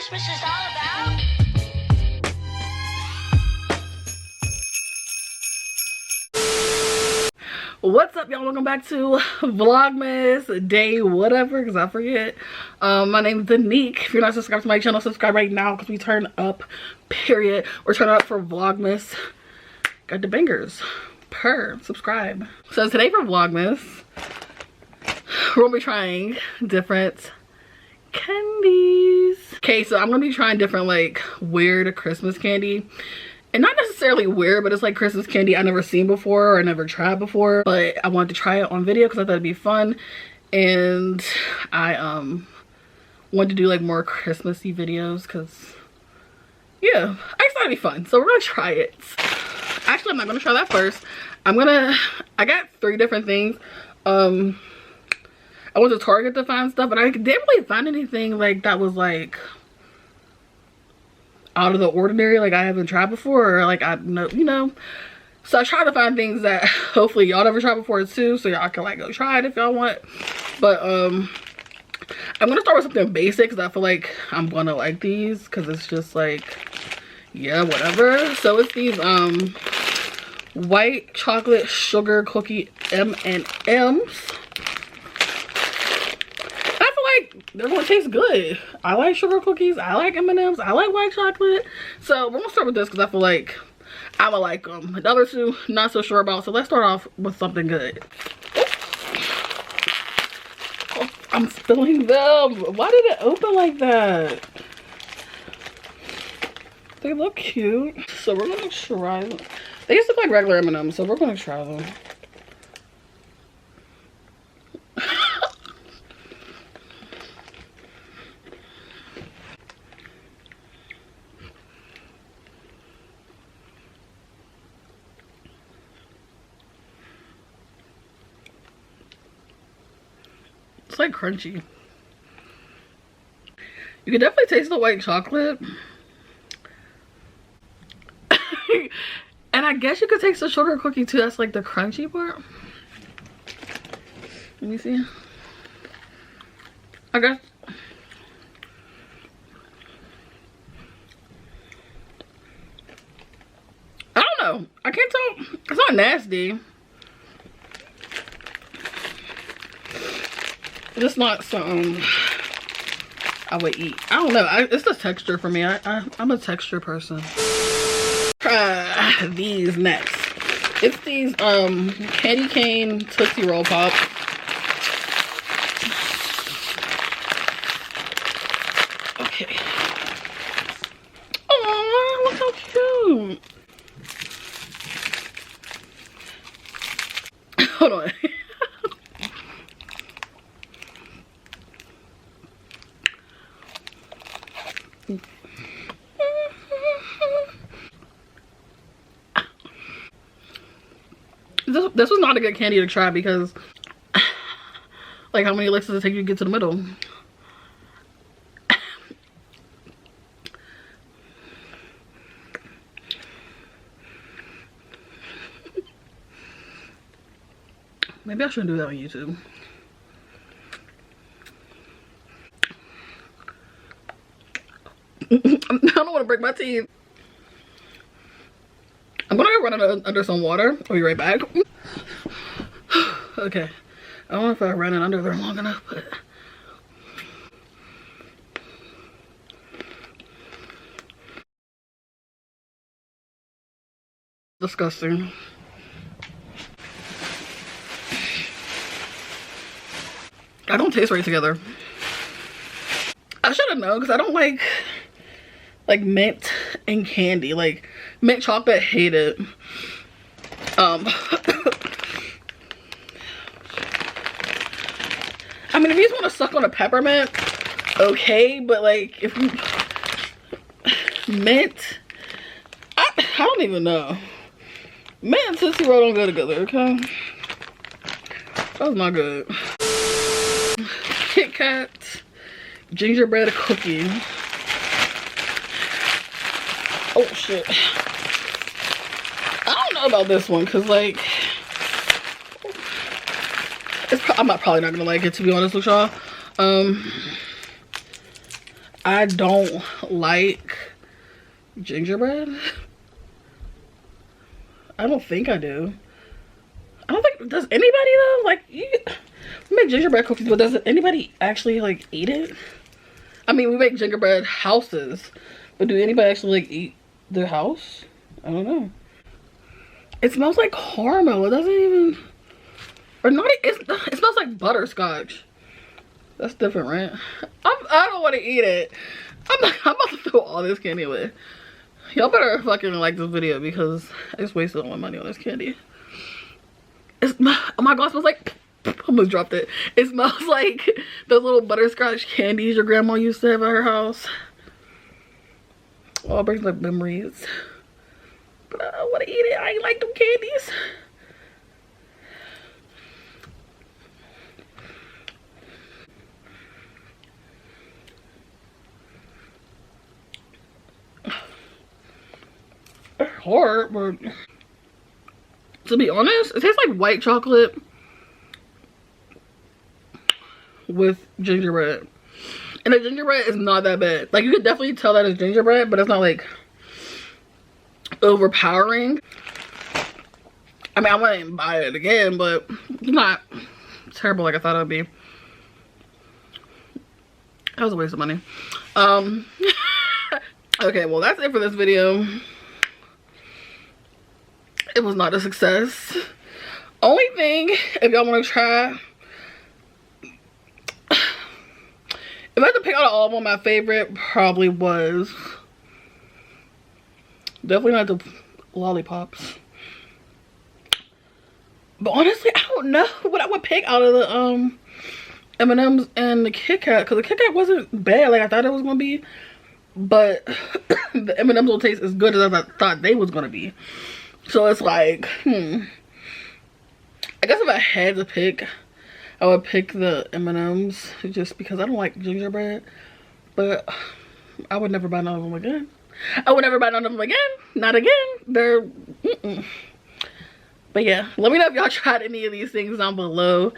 Christmas is all about. What's up, y'all? Welcome back to Vlogmas day whatever, because I forget. My name is Danique. If you're not subscribed to my channel, subscribe right now because we turn up, period. We're turning up for Vlogmas. Got the bangers. Subscribe. So today for Vlogmas, we're gonna be trying different candies. Okay, so I'm gonna be trying different like weird Christmas candy. And not necessarily weird, but it's like Christmas candy I never seen before or never tried before. But I wanted to try it on video because I thought it'd be fun. And I wanted to do like more Christmassy videos because, yeah, I thought it'd be fun. So we're gonna try it. Actually, I'm not gonna try that first. I got 3 different things. I went to Target to find stuff, but I didn't really find anything like that was like out of the ordinary, like I haven't tried before, or like I know, you know. So I try to find things that hopefully y'all never tried before too, so y'all can like go try it if y'all want. But I'm gonna start with something basic because I feel like I'm gonna like these because it's just like, yeah, whatever. So it's these white chocolate sugar cookie M&Ms. They're gonna taste good. I like sugar cookies. I like M&Ms. I like white chocolate. So we're gonna start with this because I feel like I'm gonna like them. The other two, not so sure about. So let's start off with something good. Oh, I'm spilling them. Why did it open like that? They look cute. So we're gonna try them. They just look like regular M&Ms, so we're gonna try them. It's like crunchy. You can definitely taste the white chocolate. And I guess you could taste the sugar cookie too. That's like the crunchy part. Let me see. I guess. I don't know. I can't tell. It's not nasty. It's not something I would eat. I don't know. It's the texture for me. I'm a texture person. Try these next. It's these candy cane Tootsie Roll Pops. Okay. Oh, look how cute. Hold on. This was not a good candy to try because like how many licks does it take you to get to the middle? Maybe I shouldn't do that on YouTube. I don't want to break my teeth. I'm gonna go run it under some water. I'll be right back. Okay. I don't know if I ran it under there long enough, but disgusting. I don't taste right together. I should have known because I don't like mint and candy. Like mint chocolate, hate it. I mean, if you just want to suck on a peppermint, okay, but like if you mint, I don't even know. Mint and Tootsie Roll don't go together, okay? That was not good. KitKat gingerbread cookie. Oh shit. I don't know about this one because like I'm probably not gonna like it, to be honest with y'all. I don't like gingerbread. I don't think I do. I don't think, does anybody though? Like, you make gingerbread cookies, but does anybody actually like eat it? I mean, we make gingerbread houses, but do anybody actually like eat their house? I don't know. It smells like caramel. It doesn't even, or not, it smells like butterscotch. That's different, right? I don't want to eat it. I'm about to throw all this candy away. Y'all better fucking like this video because I just wasted all my money on this candy. Oh my god, it smells like, almost dropped it. It smells like those little butterscotch candies your grandma used to have at her house. Oh, it brings back memories. But I don't want to eat it. I ain't like them candies. It's hard, but to be honest, it tastes like white chocolate with gingerbread. And the gingerbread is not that bad. Like, you could definitely tell that it's gingerbread, but it's not like overpowering. I mean, I wouldn't buy it again, but it's not terrible like I thought it would be. That was a waste of money. Okay, well, that's it for this video. It was not a success. Only thing, if y'all want to try, if I had to pick out of all of them, my favorite probably was definitely not the lollipops. But honestly, I don't know what I would pick out of the M&Ms and the KitKat, because the KitKat wasn't bad like I thought it was gonna be, but the M&Ms don't taste as good as I thought they was gonna be. So it's like, I guess if I had to pick, I would pick the M&Ms just because I don't like gingerbread. But I would never buy none of them again. I would never buy none of them again. Not again. They're, But yeah, let me know if y'all tried any of these things down below.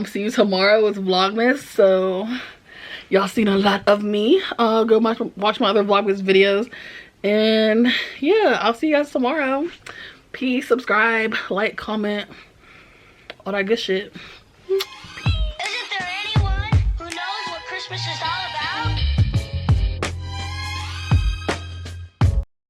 See you tomorrow with Vlogmas. So y'all seen a lot of me. Go watch my other Vlogmas videos. And yeah, I'll see you guys tomorrow. Peace, subscribe, like, comment, all that good shit. Isn't there anyone who knows what Christmas is all about?